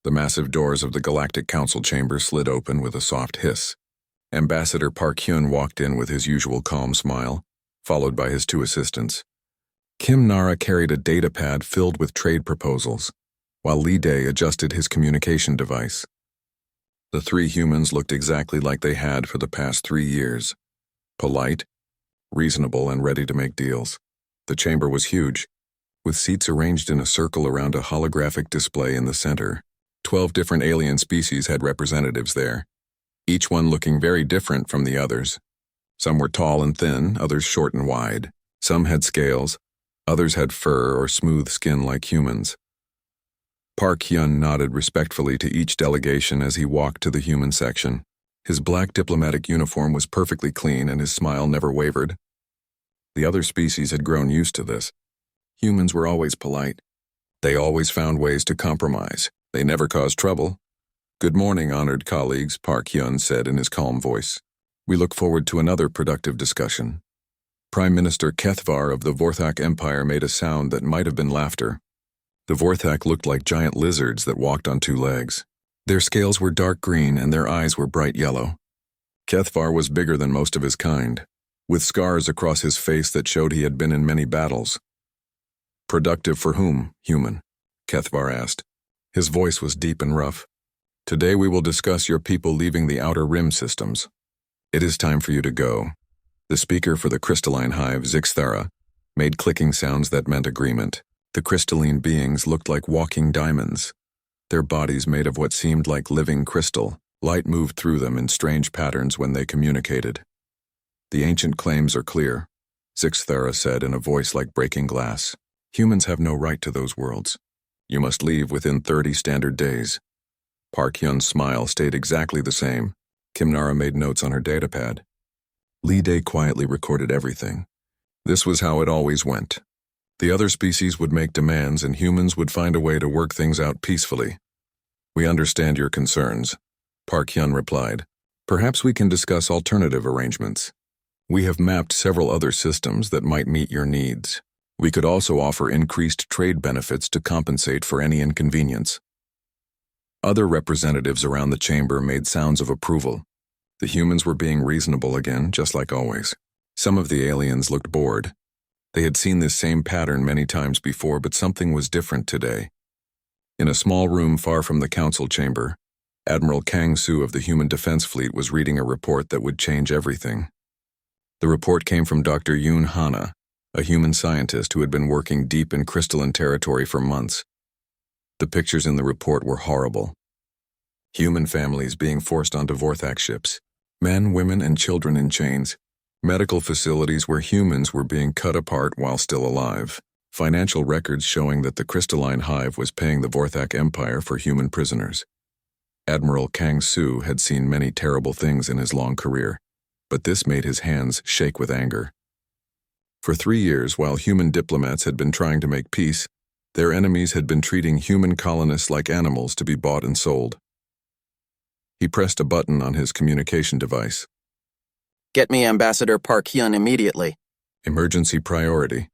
The massive doors of the Galactic Council chamber slid open with a soft hiss. Ambassador Park Hyun walked in with his usual calm smile, followed by his two assistants. Kim Nara carried a data pad filled with trade proposals, while Lee Dae adjusted his communication device. The three humans looked exactly like they had for the past 3 years. Polite, reasonable, and ready to make deals. The chamber was huge, with seats arranged in a circle around a holographic display in the center. 12 different alien species had representatives there, each one looking very different from the others. Some were tall and thin, others short and wide. Some had scales, others had fur or smooth skin like humans. Park Hyun nodded respectfully to each delegation as he walked to the human section. His black diplomatic uniform was perfectly clean and his smile never wavered. The other species had grown used to this. Humans were always polite. They always found ways to compromise. They never caused trouble. "Good morning, honored colleagues," Park Hyun said in his calm voice. "We look forward to another productive discussion." Prime Minister Kethvar of the Vorthak Empire made a sound that might have been laughter. The Vorthak looked like giant lizards that walked on 2 legs. Their scales were dark green and their eyes were bright yellow. Kethvar was bigger than most of his kind, with scars across his face that showed he had been in many battles. "Productive for whom, human?" Kethvar asked. His voice was deep and rough. "Today we will discuss your people leaving the Outer Rim systems. It is time for you to go." The speaker for the crystalline hive, Zixthara, made clicking sounds that meant agreement. The crystalline beings looked like walking diamonds. Their bodies made of what seemed like living crystal. Light moved through them in strange patterns when they communicated. "The ancient claims are clear," Zixthara said in a voice like breaking glass. "Humans have no right to those worlds. You must leave within 30 standard days." Park Hyun's smile stayed exactly the same. Kim Nara made notes on her datapad. Lee Dae quietly recorded everything. This was how it always went. The other species would make demands and humans would find a way to work things out peacefully. "We understand your concerns," Park Hyun replied. "Perhaps we can discuss alternative arrangements. We have mapped several other systems that might meet your needs. We could also offer increased trade benefits to compensate for any inconvenience." Other representatives around the chamber made sounds of approval. The humans were being reasonable again, just like always. Some of the aliens looked bored. They had seen this same pattern many times before, but something was different today. In a small room far from the council chamber, Admiral Kang Soo of the Human Defense Fleet was reading a report that would change everything. The report came from Dr. Yoon Hana, a human scientist who had been working deep in crystalline territory for months. The pictures in the report were horrible. Human families being forced onto Vorthak ships, men, women, and children in chains, medical facilities where humans were being cut apart while still alive, financial records showing that the crystalline hive was paying the Vorthak Empire for human prisoners. Admiral Kang Soo had seen many terrible things in his long career, but this made his hands shake with anger. For 3 years, while human diplomats had been trying to make peace, their enemies had been treating human colonists like animals to be bought and sold. He pressed a button on his communication device. "Get me Ambassador Park Hyun immediately." Emergency priority.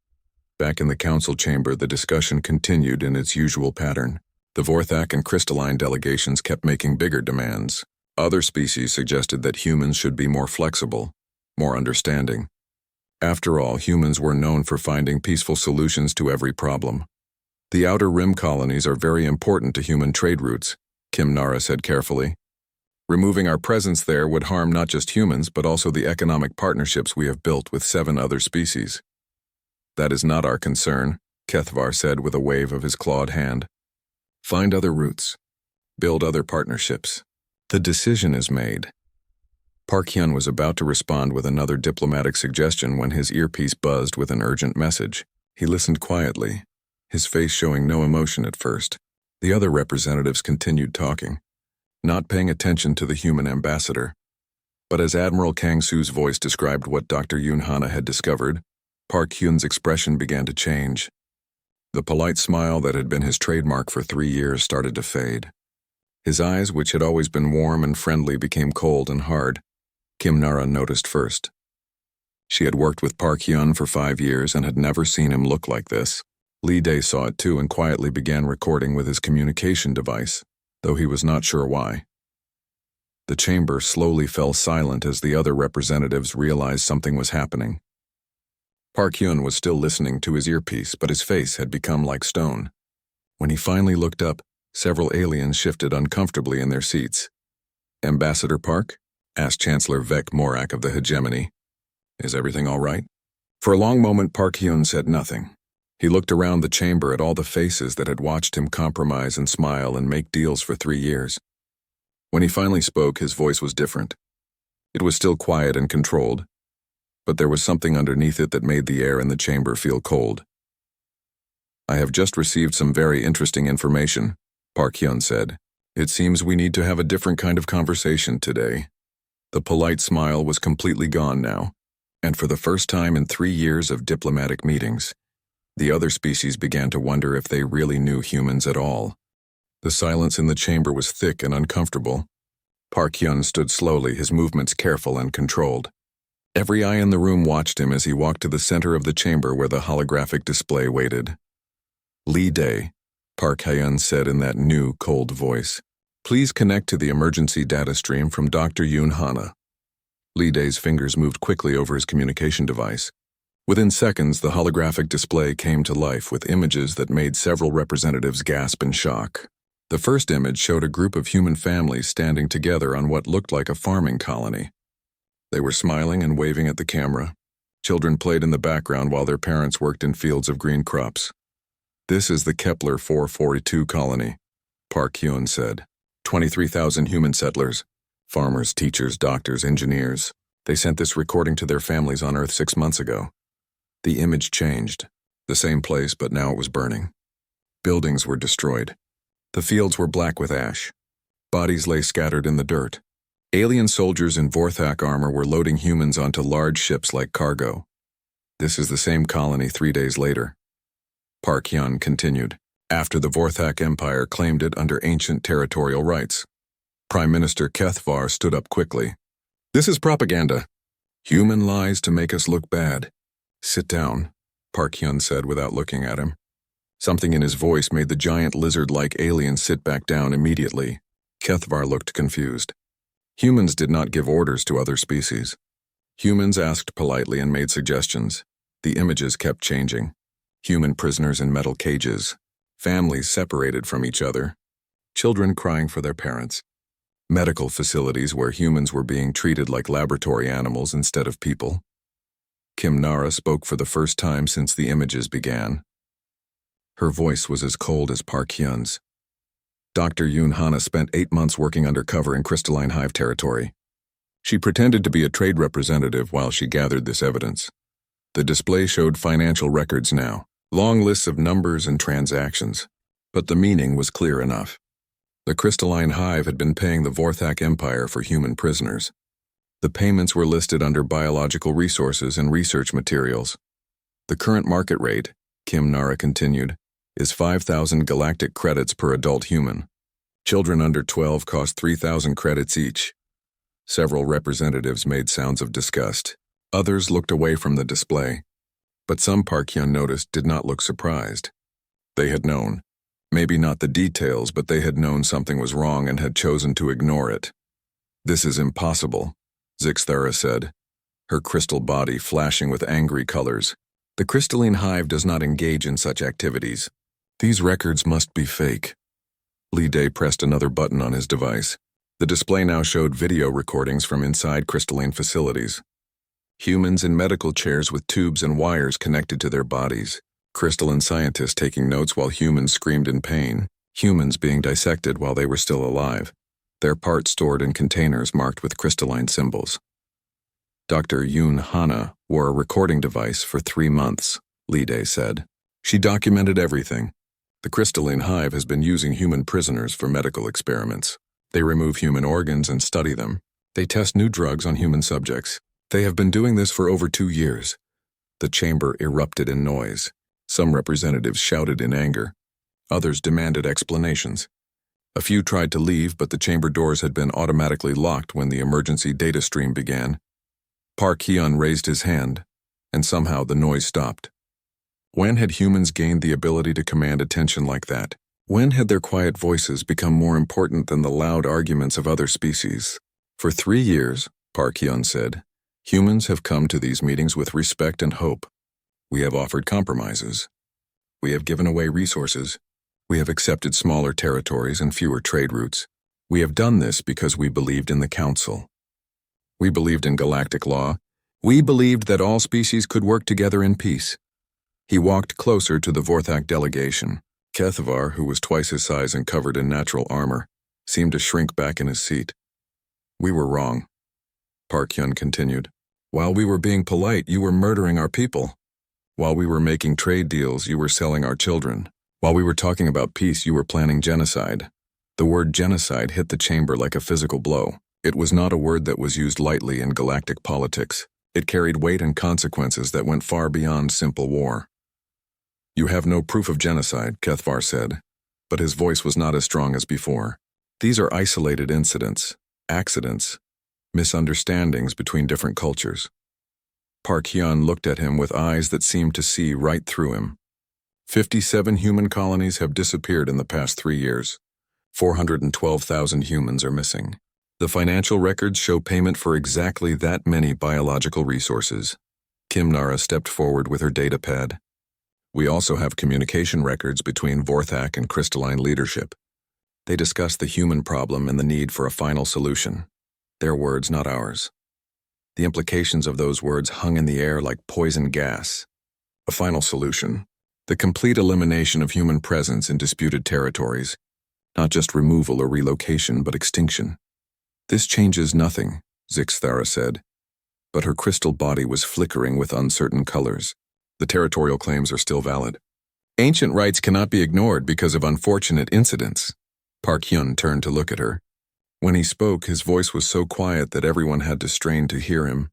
Back in the council chamber, the discussion continued in its usual pattern. The Vorthak and crystalline delegations kept making bigger demands. Other species suggested that humans should be more flexible, more understanding. After all, humans were known for finding peaceful solutions to every problem. "The Outer Rim colonies are very important to human trade routes," Kim Nara said carefully. "Removing our presence there would harm not just humans, but also the economic partnerships we have built with 7 other species." "That is not our concern," Kethvar said with a wave of his clawed hand. "Find other routes. Build other partnerships. The decision is made." Park Hyun was about to respond with another diplomatic suggestion when his earpiece buzzed with an urgent message. He listened quietly, his face showing no emotion at first. The other representatives continued talking, not paying attention to the human ambassador. But as Admiral Kang Soo's voice described what Dr. Yoon Hana had discovered, Park Hyun's expression began to change. The polite smile that had been his trademark for 3 years started to fade. His eyes, which had always been warm and friendly, became cold and hard. Kim Nara noticed first. She had worked with Park Hyun for 5 years and had never seen him look like this. Lee Dae saw it too and quietly began recording with his communication device. though he was not sure why. The chamber slowly fell silent as the other representatives realized something was happening. Park Hyun was still listening to his earpiece, but his face had become like stone. When he finally looked up, several aliens shifted uncomfortably in their seats. "Ambassador Park?" asked Chancellor Vec Morak of the hegemony. "Is everything all right?" For a long moment, Park Hyun said nothing. He looked around the chamber at all the faces that had watched him compromise and smile and make deals for 3 years. When he finally spoke, his voice was different. It was still quiet and controlled, but there was something underneath it that made the air in the chamber feel cold. "I have just received some very interesting information," Park Hyun said. "It seems we need to have a different kind of conversation today." The polite smile was completely gone now, and for the first time in 3 years of diplomatic meetings, the other species began to wonder if they really knew humans at all. The silence in the chamber was thick and uncomfortable. Park Hyun stood slowly, his movements careful and controlled. Every eye in the room watched him as he walked to the center of the chamber where the holographic display waited. "Lee Day," Park Hyun said in that new, cold voice. "Please connect to the emergency data stream from Dr. Yoon Hana." Lee Day's fingers moved quickly over his communication device. Within seconds, the holographic display came to life with images that made several representatives gasp in shock. The first image showed a group of human families standing together on what looked like a farming colony. They were smiling and waving at the camera. Children played in the background while their parents worked in fields of green crops. "This is the Kepler 442 colony," Park Hyun said. 23,000 human settlers, farmers, teachers, doctors, engineers. They sent this recording to their families on Earth 6 months ago. The image changed. The same place, but now it was burning. Buildings were destroyed. The fields were black with ash. Bodies lay scattered in the dirt. Alien soldiers in Vorthak armor were loading humans onto large ships like cargo. "This is the same colony 3 days later," Park Hyun continued, "after the Vorthak Empire claimed it under ancient territorial rights." Prime Minister Kethvar stood up quickly. "This is propaganda. Human lies to make us look bad." "Sit down," Park Hyun said without looking at him. Something in his voice made the giant lizard-like alien sit back down immediately. Kethvar looked confused. Humans did not give orders to other species. Humans asked politely and made suggestions. The images kept changing. Human prisoners in metal cages. Families separated from each other. Children crying for their parents. Medical facilities where humans were being treated like laboratory animals instead of people. Kim Nara spoke for the first time since the images began. Her voice was as cold as Park Hyun's. Dr. Yoon Hana spent 8 months working undercover in Crystalline Hive territory. She pretended to be a trade representative while she gathered this evidence. The display showed financial records now, long lists of numbers and transactions, but the meaning was clear enough. The Crystalline Hive had been paying the Vorthak Empire for human prisoners. The payments were listed under biological resources and research materials. "The current market rate," Kim Nara continued, "is 5,000 galactic credits per adult human. Children under 12 cost 3,000 credits each." Several representatives made sounds of disgust. Others looked away from the display. But some, Park Hyun noticed, did not look surprised. They had known. Maybe not the details, but they had known something was wrong and had chosen to ignore it. "This is impossible," Zixthara said, her crystal body flashing with angry colors. "The Crystalline Hive does not engage in such activities. These records must be fake." Lee Day pressed another button on his device. The display now showed video recordings from inside crystalline facilities. Humans in medical chairs with tubes and wires connected to their bodies. Crystalline scientists taking notes while humans screamed in pain. Humans being dissected while they were still alive. Their parts stored in containers marked with crystalline symbols. Dr. Yoon Hana wore a recording device for 3 months, Lee Day said. She documented everything. The Crystalline Hive has been using human prisoners for medical experiments. They remove human organs and study them. They test new drugs on human subjects. They have been doing this for over 2 years. The chamber erupted in noise. Some representatives shouted in anger. Others demanded explanations. A few tried to leave, but the chamber doors had been automatically locked when the emergency data stream began. Park Hyun raised his hand, and somehow the noise stopped. When had humans gained the ability to command attention like that? When had their quiet voices become more important than the loud arguments of other species? For 3 years, Park Hyun said, humans have come to these meetings with respect and hope. We have offered compromises. We have given away resources. We have accepted smaller territories and fewer trade routes. We have done this because we believed in the Council. We believed in galactic law. We believed that all species could work together in peace. He walked closer to the Vorthak delegation. Kethvar, who was twice his size and covered in natural armor, seemed to shrink back in his seat. We were wrong, Park Hyun continued. While we were being polite, you were murdering our people. While we were making trade deals, you were selling our children. While we were talking about peace, you were planning genocide. The word genocide hit the chamber like a physical blow. It was not a word that was used lightly in galactic politics. It carried weight and consequences that went far beyond simple war. You have no proof of genocide, Kethvar said, but his voice was not as strong as before. These are isolated incidents, accidents, misunderstandings between different cultures. Park Hyun looked at him with eyes that seemed to see right through him. 57 human colonies have disappeared in the past 3 years. 412,000 humans are missing. The financial records show payment for exactly that many biological resources. Kim Nara stepped forward with her data pad. We also have communication records between Vorthak and crystalline leadership. They discuss the human problem and the need for a final solution. Their words, not ours. The implications of those words hung in the air like poison gas. A final solution. The complete elimination of human presence in disputed territories. Not just removal or relocation, but extinction. This changes nothing, Zixthara said. But her crystal body was flickering with uncertain colors. The territorial claims are still valid. Ancient rights cannot be ignored because of unfortunate incidents. Park Hyun turned to look at her. When he spoke, his voice was so quiet that everyone had to strain to hear him.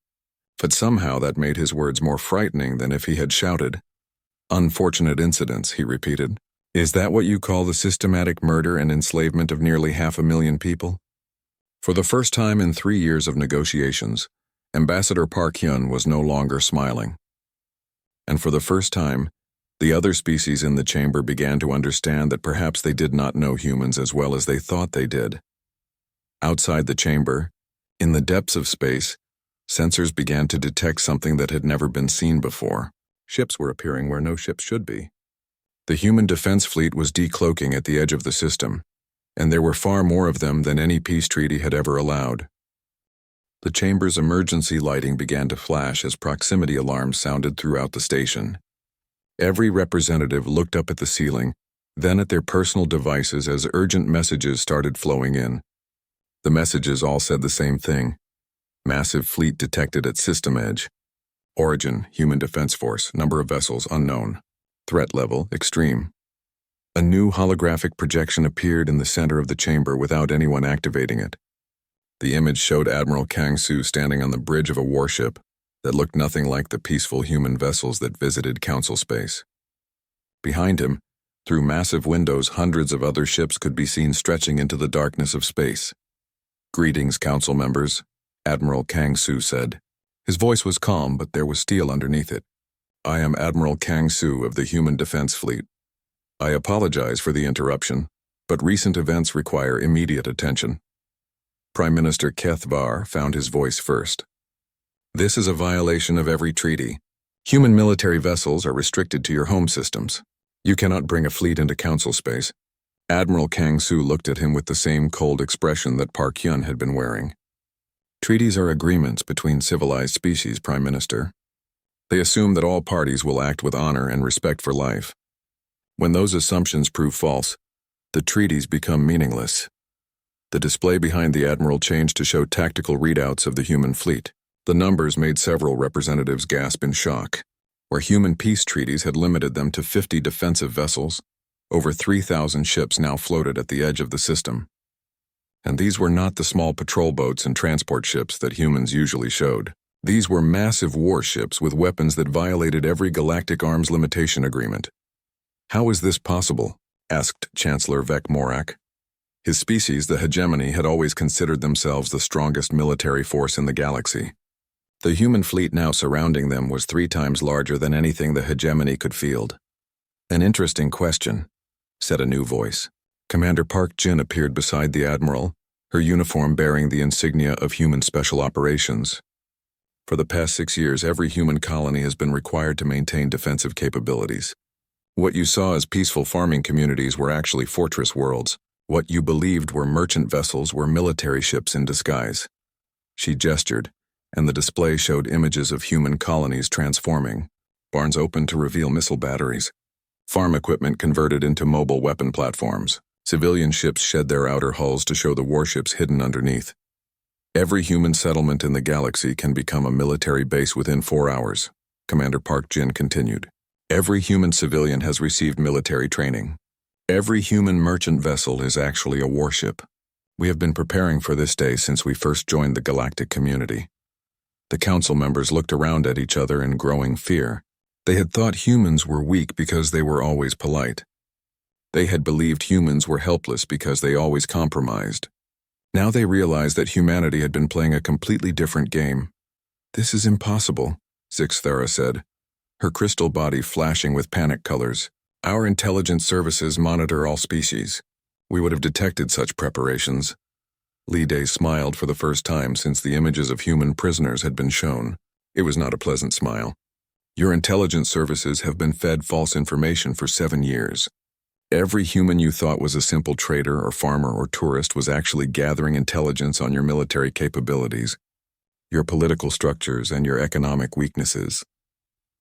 But somehow that made his words more frightening than if he had shouted. Unfortunate incidents, he repeated. Is that what you call the systematic murder and enslavement of nearly 500,000 people? For the first time in 3 years of negotiations, Ambassador Park Hyun was no longer smiling. And for the first time, the other species in the chamber began to understand that perhaps they did not know humans as well as they thought they did. Outside the chamber, in the depths of space, sensors began to detect something that had never been seen before. Ships were appearing where no ships should be. The human defense fleet was decloaking at the edge of the system, and there were far more of them than any peace treaty had ever allowed. The chamber's emergency lighting began to flash as proximity alarms sounded throughout the station. Every representative looked up at the ceiling, then at their personal devices as urgent messages started flowing in. The messages all said the same thing. Massive fleet detected at system edge. Origin, Human Defense Force, number of vessels unknown. Threat level, extreme. A new holographic projection appeared in the center of the chamber without anyone activating it. The image showed Admiral Kang-Soo standing on the bridge of a warship that looked nothing like the peaceful human vessels that visited Council space. Behind him, through massive windows, hundreds of other ships could be seen stretching into the darkness of space. Greetings, Council members, Admiral Kang-Soo said. His voice was calm, but there was steel underneath it. I am Admiral Kang-Soo of the Human Defense Fleet. I apologize for the interruption, but recent events require immediate attention. Prime Minister Kethvar found his voice first. This is a violation of every treaty. Human military vessels are restricted to your home systems. You cannot bring a fleet into Council space. Admiral Kang-Soo looked at him with the same cold expression that Park Hyun had been wearing. Treaties are agreements between civilized species, Prime Minister. They assume that all parties will act with honor and respect for life. When those assumptions prove false, the treaties become meaningless. The display behind the Admiral changed to show tactical readouts of the human fleet. The numbers made several representatives gasp in shock. Where human peace treaties had limited them to 50 defensive vessels, over 3,000 ships now floated at the edge of the system. And these were not the small patrol boats and transport ships that humans usually showed. These were massive warships with weapons that violated every galactic arms limitation agreement. How is this possible? Asked Chancellor Vec Morak. His species, the hegemony, had always considered themselves the strongest military force in the galaxy. The human fleet now surrounding them was 3 times larger than anything the hegemony could field. An interesting question. said a new voice. Commander Park Jin appeared beside the Admiral, her uniform bearing the insignia of Human Special Operations. For the past 6 years, every human colony has been required to maintain defensive capabilities. What you saw as peaceful farming communities were actually fortress worlds. What you believed were merchant vessels were military ships in disguise. She gestured, and the display showed images of human colonies transforming, barns opened to reveal missile batteries, farm equipment converted into mobile weapon platforms, civilian ships shed their outer hulls to show the warships hidden underneath. Every human settlement in the galaxy can become a military base within 4 hours, Commander Park Jin continued. Every human civilian has received military training. Every human merchant vessel is actually a warship. We have been preparing for this day since we first joined the galactic community. The council members looked around at each other in growing fear. They had thought humans were weak because they were always polite. They had believed humans were helpless because they always compromised. Now they realized that humanity had been playing a completely different game. "This is impossible," Zixthara said, her crystal body flashing with panic colors. "Our intelligence services monitor all species. We would have detected such preparations." Li Day smiled for the first time since the images of human prisoners had been shown. It was not a pleasant smile. "Your intelligence services have been fed false information for 7 years. Every human you thought was a simple trader or farmer or tourist was actually gathering intelligence on your military capabilities, your political structures, and your economic weaknesses."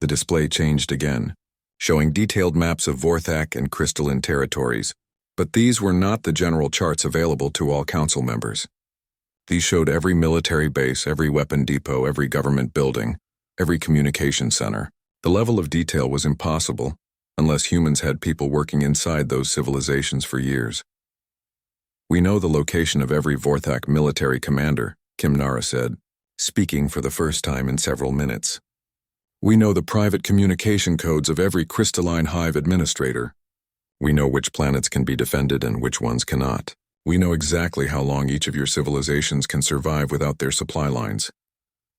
The display changed again, showing detailed maps of Vorthak and crystalline territories, but these were not the general charts available to all council members. These showed every military base, every weapon depot, every government building, every communication center. The level of detail was impossible, unless humans had people working inside those civilizations for years. "We know the location of every Vorthak military commander," Kim Nara said, speaking for the first time in several minutes. "We know the private communication codes of every crystalline hive administrator. We know which planets can be defended and which ones cannot. We know exactly how long each of your civilizations can survive without their supply lines."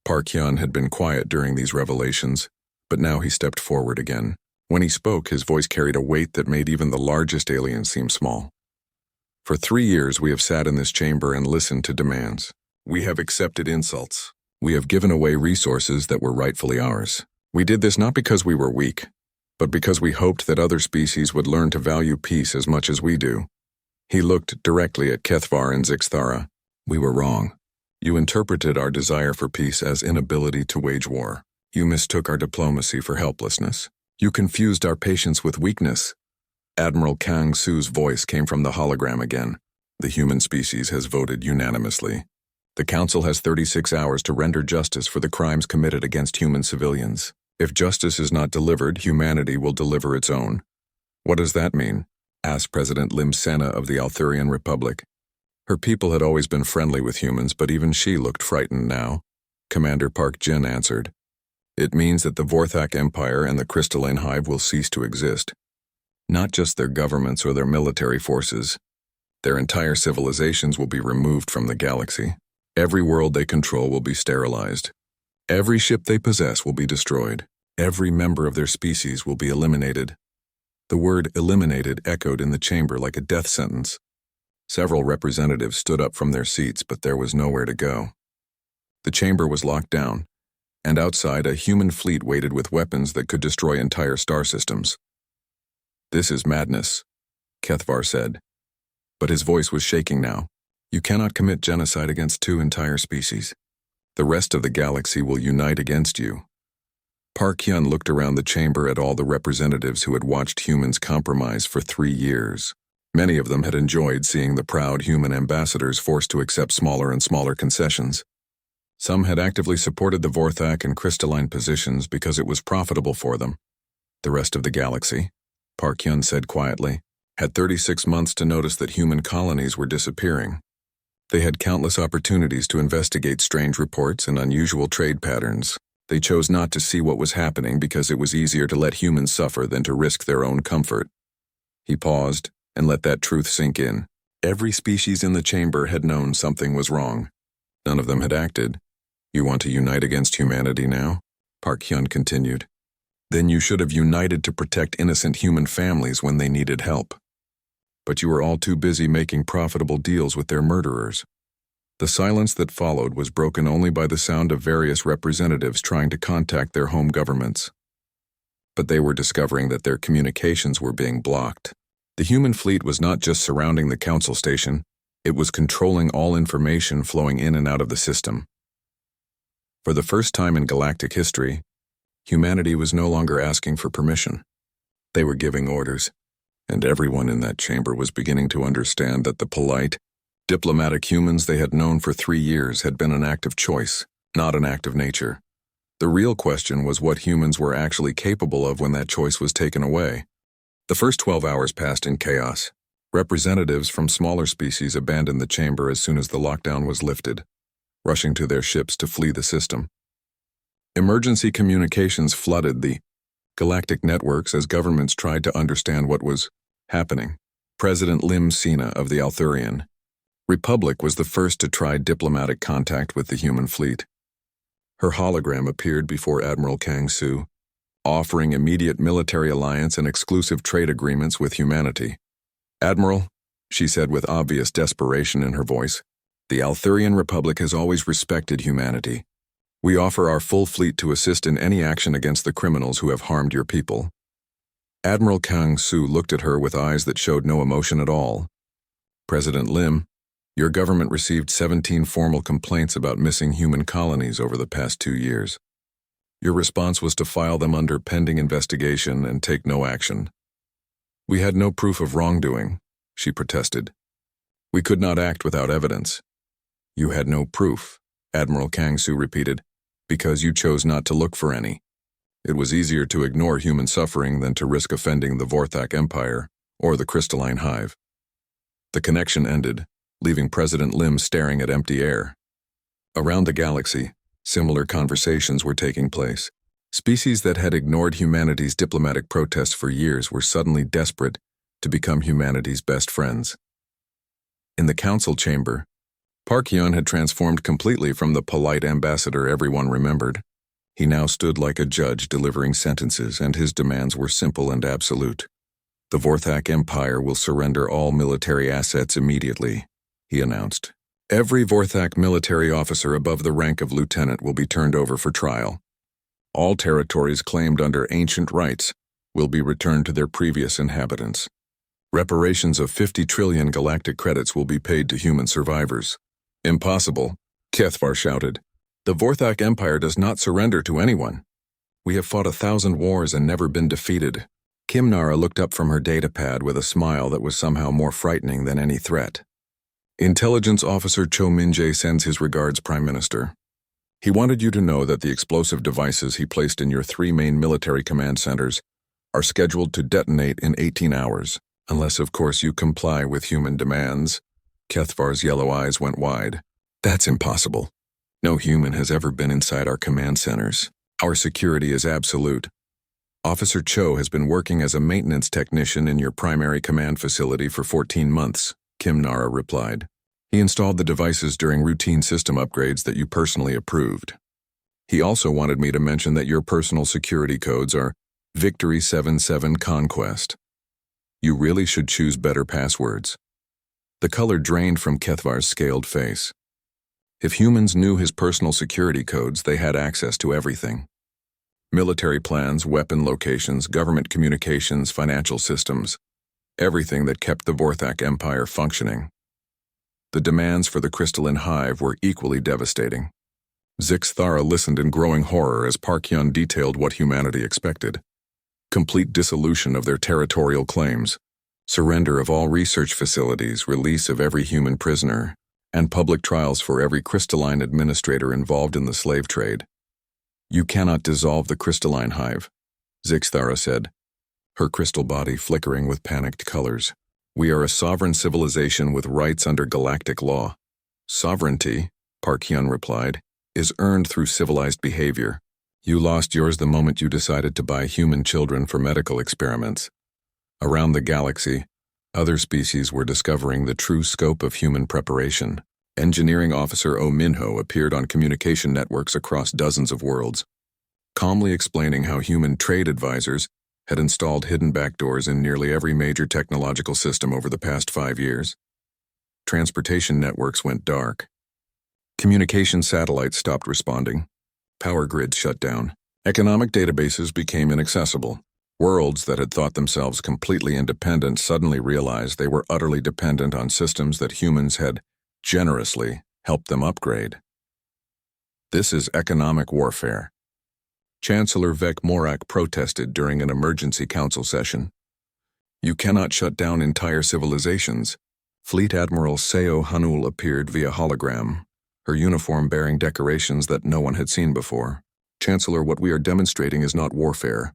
Park Hyun had been quiet during these revelations, but now he stepped forward again. When he spoke, his voice carried a weight that made even the largest aliens seem small. "For 3 years we have sat in this chamber and listened to demands. We have accepted insults. We have given away resources that were rightfully ours. We did this not because we were weak, but because we hoped that other species would learn to value peace as much as we do." He looked directly at Kethvar and Zixthara. "We were wrong. You interpreted our desire for peace as inability to wage war. You mistook our diplomacy for helplessness. You confused our patience with weakness." Admiral Kang Su's voice came from the hologram again. "The human species has voted unanimously. The Council has 36 hours to render justice for the crimes committed against human civilians. If justice is not delivered, humanity will deliver its own." "What does that mean?" asked President Lim Sena of the Althurian Republic. Her people had always been friendly with humans, but even she looked frightened now. Commander Park Jin answered. "It means that the Vorthak Empire and the Crystalline Hive will cease to exist. Not just their governments or their military forces. Their entire civilizations will be removed from the galaxy. Every world they control will be sterilized. Every ship they possess will be destroyed. Every member of their species will be eliminated." The word eliminated echoed in the chamber like a death sentence. Several representatives stood up from their seats, but there was nowhere to go. The chamber was locked down, and outside a human fleet waited with weapons that could destroy entire star systems. "This is madness," Kethvar said, but his voice was shaking now. "You cannot commit genocide against 2 entire species. The rest of the galaxy will unite against you." Park Hyun looked around the chamber at all the representatives who had watched humans compromise for 3 years. Many of them had enjoyed seeing the proud human ambassadors forced to accept smaller and smaller concessions. Some had actively supported the Vorthak and crystalline positions because it was profitable for them. The rest of the galaxy, Park Hyun said quietly, had 36 months to notice that human colonies were disappearing. They had countless opportunities to investigate strange reports and unusual trade patterns. They chose not to see what was happening because it was easier to let humans suffer than to risk their own comfort. He paused and let that truth sink in. Every species in the chamber had known something was wrong. None of them had acted. "You want to unite against humanity now?" Park Hyun continued. "Then you should have united to protect innocent human families when they needed help. but you were all too busy making profitable deals with their murderers. The silence that followed was broken only by the sound of various representatives trying to contact their home governments. But they were discovering that their communications were being blocked. The human fleet was not just surrounding the council station, it was controlling all information flowing in and out of the system. For the first time in galactic history, humanity was no longer asking for permission. They were giving orders, and everyone in that chamber was beginning to understand that the polite, diplomatic humans they had known for 3 years had been an act of choice, not an act of nature. The real question was what humans were actually capable of when that choice was taken away. The first 12 hours passed in chaos. Representatives from smaller species abandoned the chamber as soon as the lockdown was lifted, rushing to their ships to flee the system. Emergency communications flooded the galactic networks as governments tried to understand what was happening. President Lim Sina of the Althurian Republic was the first to try diplomatic contact with the human fleet. Her hologram appeared before Admiral Kang Su, offering immediate military alliance and exclusive trade agreements with humanity. "Admiral," she said with obvious desperation in her voice, "the Althurian Republic has always respected humanity. We offer our full fleet to assist in any action against the criminals who have harmed your people." Admiral Kang Su looked at her with eyes that showed no emotion at all. "President Lim, your government received 17 formal complaints about missing human colonies over the past 2 years. Your response was to file them under pending investigation and take no action. We had no proof of wrongdoing," she protested. "We could not act without evidence." "You had no proof," Admiral Kang Su repeated, "because you chose not to look for any. It was easier to ignore human suffering than to risk offending the Vorthak Empire or the Crystalline Hive." The connection ended, leaving President Lim staring at empty air. Around the galaxy, similar conversations were taking place. Species that had ignored humanity's diplomatic protests for years were suddenly desperate to become humanity's best friends. In the council chamber, Park Hyun had transformed completely from the polite ambassador everyone remembered. He now stood like a judge delivering sentences, and his demands were simple and absolute. "The Vorthak Empire will surrender all military assets immediately," he announced. "Every Vorthak military officer above the rank of lieutenant will be turned over for trial. All territories claimed under ancient rights will be returned to their previous inhabitants. Reparations of 50 trillion galactic credits will be paid to human survivors." "Impossible," Kethvar shouted. "The Vorthak Empire does not surrender to anyone. We have fought 1,000 wars and never been defeated." Kimnara looked up from her datapad with a smile that was somehow more frightening than any threat. "Intelligence Officer Cho Min-jae sends his regards, Prime Minister. He wanted you to know that the explosive devices he placed in your 3 main military command centers are scheduled to detonate in 18 hours, unless of course you comply with human demands." Kethvar's yellow eyes went wide. "That's impossible. No human has ever been inside our command centers. Our security is absolute. Officer Cho has been working as a maintenance technician in your primary command facility for 14 months, Kimnara replied. "He installed the devices during routine system upgrades that you personally approved. He also wanted me to mention that your personal security codes are Victory 77 Conquest. You really should choose better passwords." The color drained from Kethvar's scaled face. If humans knew his personal security codes, they had access to everything. Military plans, weapon locations, government communications, financial systems. Everything that kept the Vorthak Empire functioning. The demands for the Crystalline Hive were equally devastating. Zix Thara listened in growing horror as Park Hyun detailed what humanity expected. Complete dissolution of their territorial claims, surrender of all research facilities, release of every human prisoner, and public trials for every crystalline administrator involved in the slave trade. "You cannot dissolve the Crystalline Hive," Zix Thara said, her crystal body flickering with panicked colors. "We are a sovereign civilization with rights under galactic law." "Sovereignty," Park Hyun replied, "is earned through civilized behavior. You lost yours the moment you decided to buy human children for medical experiments." Around the galaxy, other species were discovering the true scope of human preparation. Engineering Officer Oh Minho appeared on communication networks across dozens of worlds, calmly explaining how human trade advisors had installed hidden backdoors in nearly every major technological system over the past 5 years. Transportation networks went dark. Communication satellites stopped responding. Power grids shut down. Economic databases became inaccessible. Worlds that had thought themselves completely independent suddenly realized they were utterly dependent on systems that humans had generously helped them upgrade. This is economic warfare. Chancellor Vek Morak protested during an emergency council session. You cannot shut down entire civilizations. Fleet Admiral Seo Hanul appeared via hologram, her uniform bearing decorations that no one had seen before. Chancellor, what we are demonstrating is not warfare.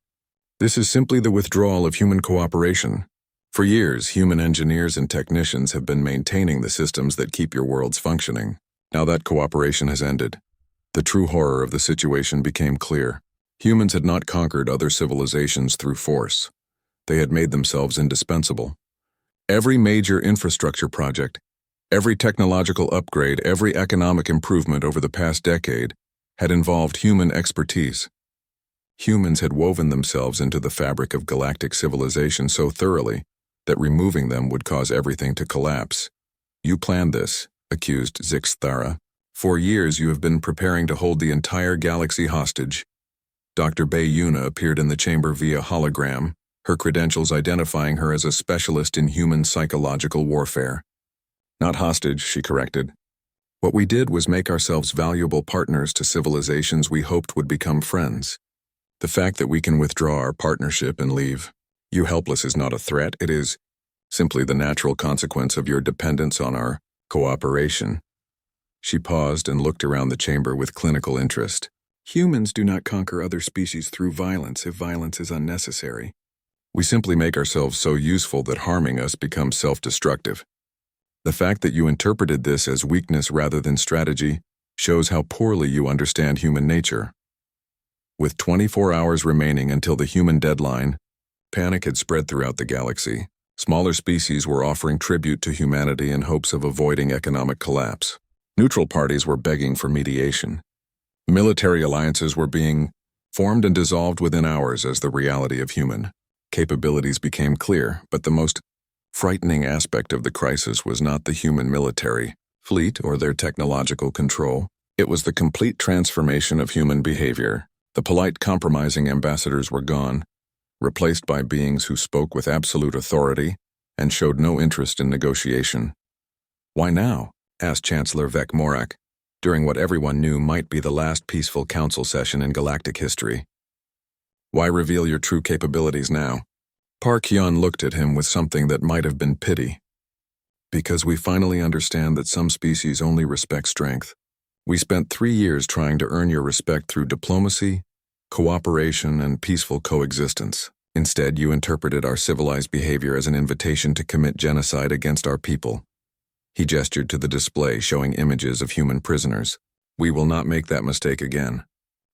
This is simply the withdrawal of human cooperation. For years, human engineers and technicians have been maintaining the systems that keep your worlds functioning. Now that cooperation has ended. The true horror of the situation became clear. Humans had not conquered other civilizations through force. They had made themselves indispensable. Every major infrastructure project, every technological upgrade, every economic improvement over the past decade had involved human expertise. Humans had woven themselves into the fabric of galactic civilization so thoroughly that removing them would cause everything to collapse. You planned this, accused Zixthara. For years you have been preparing to hold the entire galaxy hostage. Dr. Bayuna appeared in the chamber via hologram, her credentials identifying her as a specialist in human psychological warfare. Not hostage, she corrected. What we did was make ourselves valuable partners to civilizations we hoped would become friends. The fact that we can withdraw our partnership and leave you helpless is not a threat, it is simply the natural consequence of your dependence on our cooperation. She paused and looked around the chamber with clinical interest. Humans do not conquer other species through violence if violence is unnecessary. We simply make ourselves so useful that harming us becomes self-destructive. The fact that you interpreted this as weakness rather than strategy shows how poorly you understand human nature. With 24 hours remaining until the human deadline, panic had spread throughout the galaxy. Smaller species were offering tribute to humanity in hopes of avoiding economic collapse. Neutral parties were begging for mediation. Military alliances were being formed and dissolved within hours as the reality of human capabilities became clear, but the most frightening aspect of the crisis was not the human military fleet or their technological control. It was the complete transformation of human behavior. The polite, compromising ambassadors were gone, replaced by beings who spoke with absolute authority and showed no interest in negotiation. Why now? Asked Chancellor Vek Morak, during what everyone knew might be the last peaceful council session in galactic history. Why reveal your true capabilities now? Park Hyun looked at him with something that might have been pity. Because we finally understand that some species only respect strength. We spent 3 years trying to earn your respect through diplomacy, cooperation, and peaceful coexistence. Instead, you interpreted our civilized behavior as an invitation to commit genocide against our people. He gestured to the display showing images of human prisoners. We will not make that mistake again.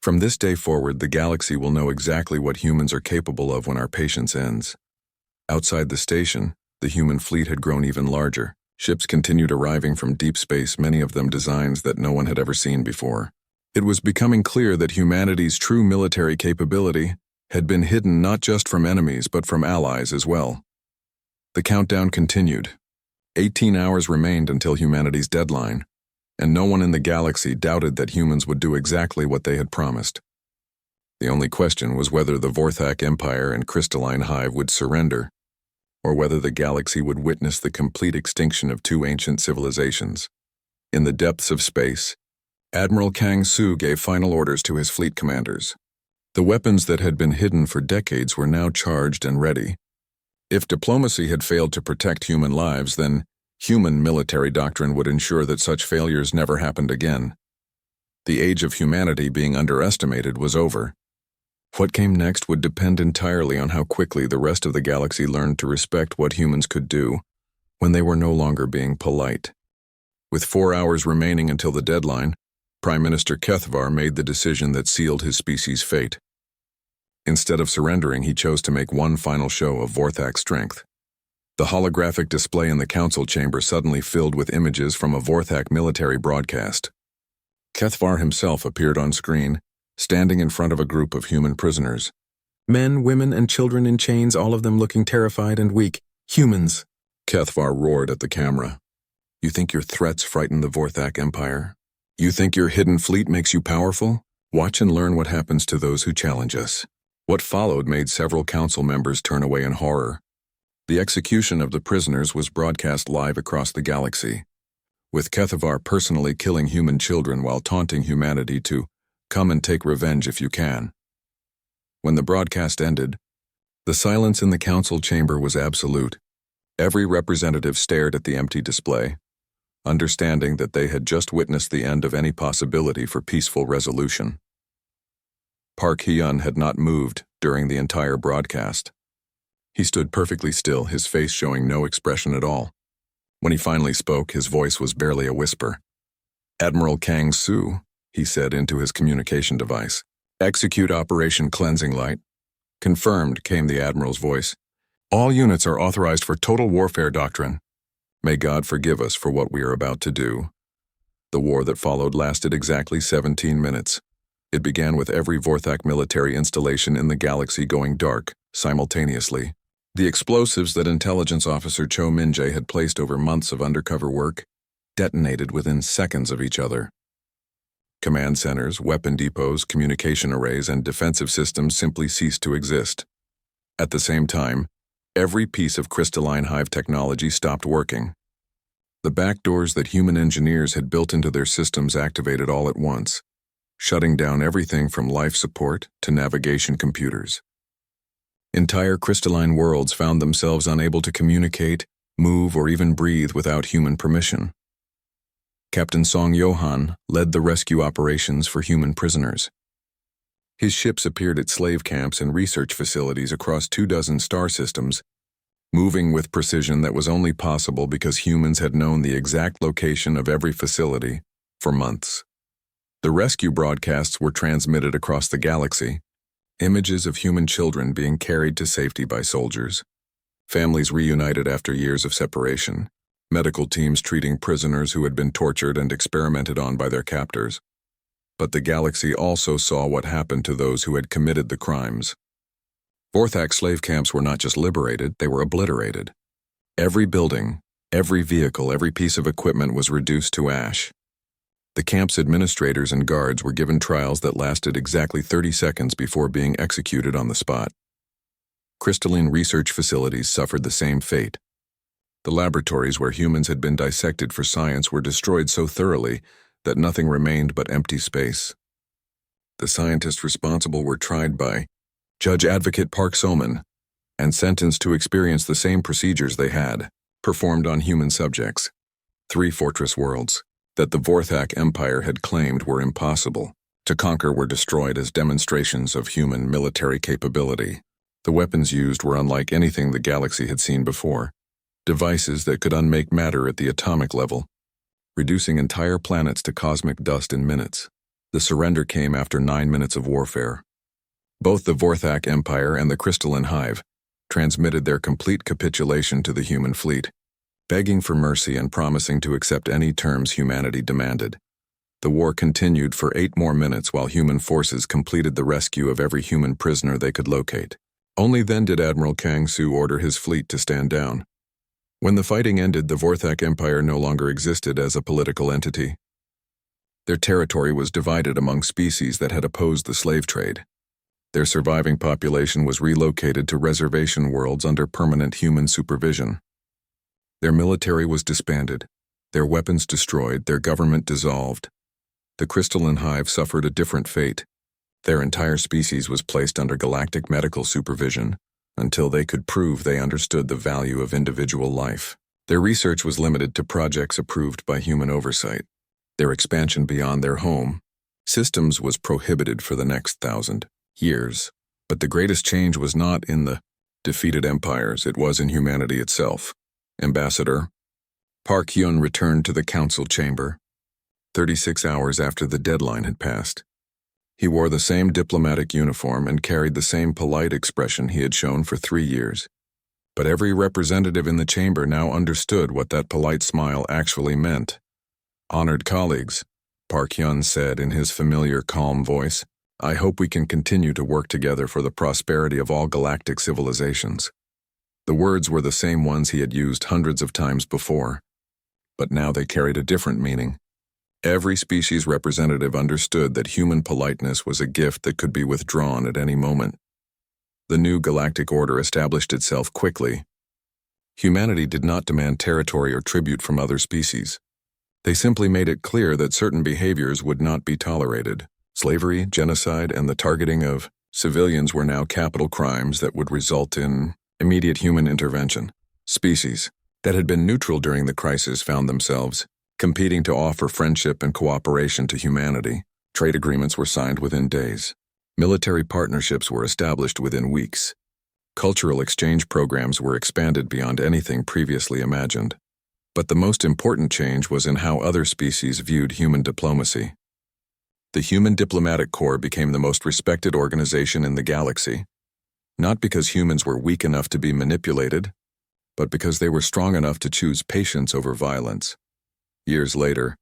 From this day forward, the galaxy will know exactly what humans are capable of when our patience ends. Outside the station, the human fleet had grown even larger. Ships continued arriving from deep space, many of them designs that no one had ever seen before. It was becoming clear that humanity's true military capability had been hidden not just from enemies but from allies as well. The countdown continued. 18 hours remained until humanity's deadline, and no one in the galaxy doubted that humans would do exactly what they had promised. The only question was whether the Vorthak Empire and Crystalline Hive would surrender, or whether the galaxy would witness the complete extinction of 2 ancient civilizations. In the depths of space, Admiral Kang Su gave final orders to his fleet commanders. The weapons that had been hidden for decades were now charged and ready. If diplomacy had failed to protect human lives, then human military doctrine would ensure that such failures never happened again. The age of humanity being underestimated was over. What came next would depend entirely on how quickly the rest of the galaxy learned to respect what humans could do when they were no longer being polite. With 4 hours remaining until the deadline, Prime Minister Kethvar made the decision that sealed his species' fate. Instead of surrendering, he chose to make one final show of Vorthak strength. The holographic display in the council chamber suddenly filled with images from a Vorthak military broadcast. Kethvar himself appeared on screen, standing in front of a group of human prisoners. Men, women, and children in chains, all of them looking terrified and weak. Humans. Kethvar roared at the camera. You think your threats frighten the Vorthak Empire? You think your hidden fleet makes you powerful? Watch and learn what happens to those who challenge us. What followed made several council members turn away in horror. The execution of the prisoners was broadcast live across the galaxy, with Kethvar personally killing human children while taunting humanity to come and take revenge if you can. When the broadcast ended, the silence in the council chamber was absolute. Every representative stared at the empty display, understanding that they had just witnessed the end of any possibility for peaceful resolution. Park Hyun had not moved during the entire broadcast. He stood perfectly still, his face showing no expression at all. When he finally spoke, his voice was barely a whisper. Admiral Kang Soo, he said into his communication device. Execute Operation Cleansing Light. Confirmed, came the Admiral's voice. All units are authorized for total warfare doctrine. May God forgive us for what we are about to do. The war that followed lasted exactly 17 minutes. It began with every Vorthak military installation in the galaxy going dark, simultaneously. The explosives that intelligence officer Cho Min-jae had placed over months of undercover work detonated within seconds of each other. Command centers, weapon depots, communication arrays, and defensive systems simply ceased to exist. At the same time, every piece of crystalline hive technology stopped working. The backdoors that human engineers had built into their systems activated all at once, shutting down everything from life support to navigation computers. Entire crystalline worlds found themselves unable to communicate, move, or even breathe without human permission. Captain Song Johan led the rescue operations for human prisoners. His ships appeared at slave camps and research facilities across 24 star systems, moving with precision that was only possible because humans had known the exact location of every facility for months. The rescue broadcasts were transmitted across the galaxy, images of human children being carried to safety by soldiers, families reunited after years of separation, medical teams treating prisoners who had been tortured and experimented on by their captors. But the galaxy also saw what happened to those who had committed the crimes. Vorthak slave camps were not just liberated, they were obliterated. Every building, every vehicle, every piece of equipment was reduced to ash. The camp's administrators and guards were given trials that lasted exactly 30 seconds before being executed on the spot. Crystalline research facilities suffered the same fate. The laboratories where humans had been dissected for science were destroyed so thoroughly that nothing remained but empty space. The scientists responsible were tried by Judge Advocate Park So-man and sentenced to experience the same procedures they had performed on human subjects. 3 fortress worlds that the Vorthak Empire had claimed were impossible to conquer were destroyed as demonstrations of human military capability. The weapons used were unlike anything the galaxy had seen before. Devices that could unmake matter at the atomic level, reducing entire planets to cosmic dust in minutes. The surrender came after 9 minutes of warfare. Both the Vorthak Empire and the Crystalline Hive transmitted their complete capitulation to the human fleet, begging for mercy and promising to accept any terms humanity demanded. The war continued for 8 more minutes while human forces completed the rescue of every human prisoner they could locate. Only then did Admiral Kang Soo order his fleet to stand down. When the fighting ended, the Vorthak Empire no longer existed as a political entity. Their territory was divided among species that had opposed the slave trade. Their surviving population was relocated to reservation worlds under permanent human supervision. Their military was disbanded, their weapons destroyed, their government dissolved. The Crystalline Hive suffered a different fate. Their entire species was placed under galactic medical supervision until they could prove they understood the value of individual life. Their research was limited to projects approved by human oversight. Their expansion beyond their home systems was prohibited for the next 1,000 years. But the greatest change was not in the defeated empires, it was in humanity itself. Ambassador Park Hyun returned to the council chamber 36 hours after the deadline had passed. He wore the same diplomatic uniform and carried the same polite expression he had shown for 3 years. But every representative in the chamber now understood what that polite smile actually meant. Honored colleagues, Park Hyun said in his familiar calm voice, I hope we can continue to work together for the prosperity of all galactic civilizations. The words were the same ones he had used hundreds of times before, but now they carried a different meaning. Every species representative understood that human politeness was a gift that could be withdrawn at any moment. The new galactic order established itself quickly. Humanity did not demand territory or tribute from other species. They simply made it clear that certain behaviors would not be tolerated. Slavery, genocide, and the targeting of civilians were now capital crimes that would result in immediate human intervention. Species that had been neutral during the crisis found themselves competing to offer friendship and cooperation to humanity. Trade agreements were signed within days. Military partnerships were established within weeks. Cultural exchange programs were expanded beyond anything previously imagined. But the most important change was in how other species viewed human diplomacy. The Human Diplomatic Corps became the most respected organization in the galaxy, not because humans were weak enough to be manipulated, but because they were strong enough to choose patience over violence. Years later,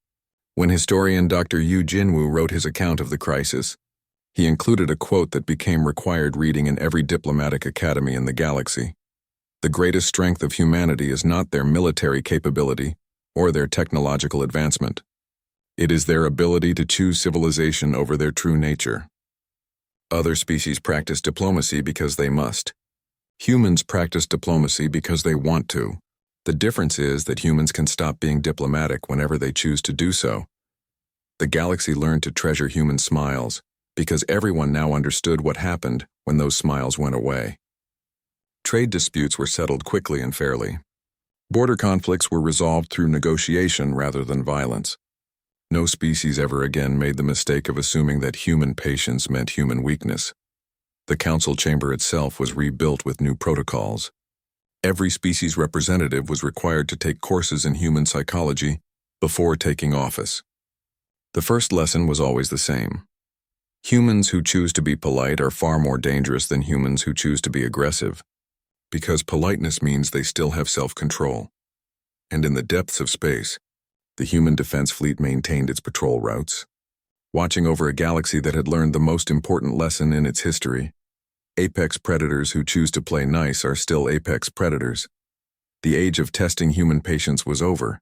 when historian Dr. Yu Jinwoo wrote his account of the crisis, he included a quote that became required reading in every diplomatic academy in the galaxy. The greatest strength of humanity is not their military capability or their technological advancement. It is their ability to choose civilization over their true nature. Other species practice diplomacy because they must. Humans practice diplomacy because they want to. The difference is that humans can stop being diplomatic whenever they choose to do so. The galaxy learned to treasure human smiles because everyone now understood what happened when those smiles went away. Trade disputes were settled quickly and fairly. Border conflicts were resolved through negotiation rather than violence. No species ever again made the mistake of assuming that human patience meant human weakness. The council chamber itself was rebuilt with new protocols. Every species representative was required to take courses in human psychology before taking office. The first lesson was always the same. Humans who choose to be polite are far more dangerous than humans who choose to be aggressive, because politeness means they still have self-control. And in the depths of space, the human defense fleet maintained its patrol routes, watching over a galaxy that had learned the most important lesson in its history. Apex predators who choose to play nice are still apex predators. The age of testing human patience was over.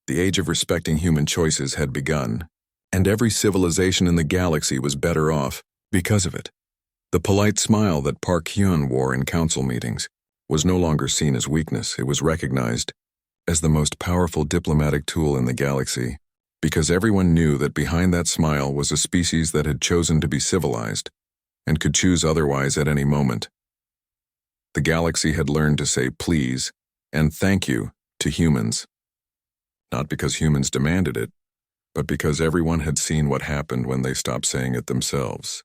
The age of respecting human choices had begun, and every civilization in the galaxy was better off because of it. The polite smile that Park Hyun wore in council meetings was no longer seen as weakness. It was recognized as the most powerful diplomatic tool in the galaxy, because everyone knew that behind that smile was a species that had chosen to be civilized and could choose otherwise at any moment. The galaxy had learned to say please and thank you to humans, not because humans demanded it, but because everyone had seen what happened when they stopped saying it themselves.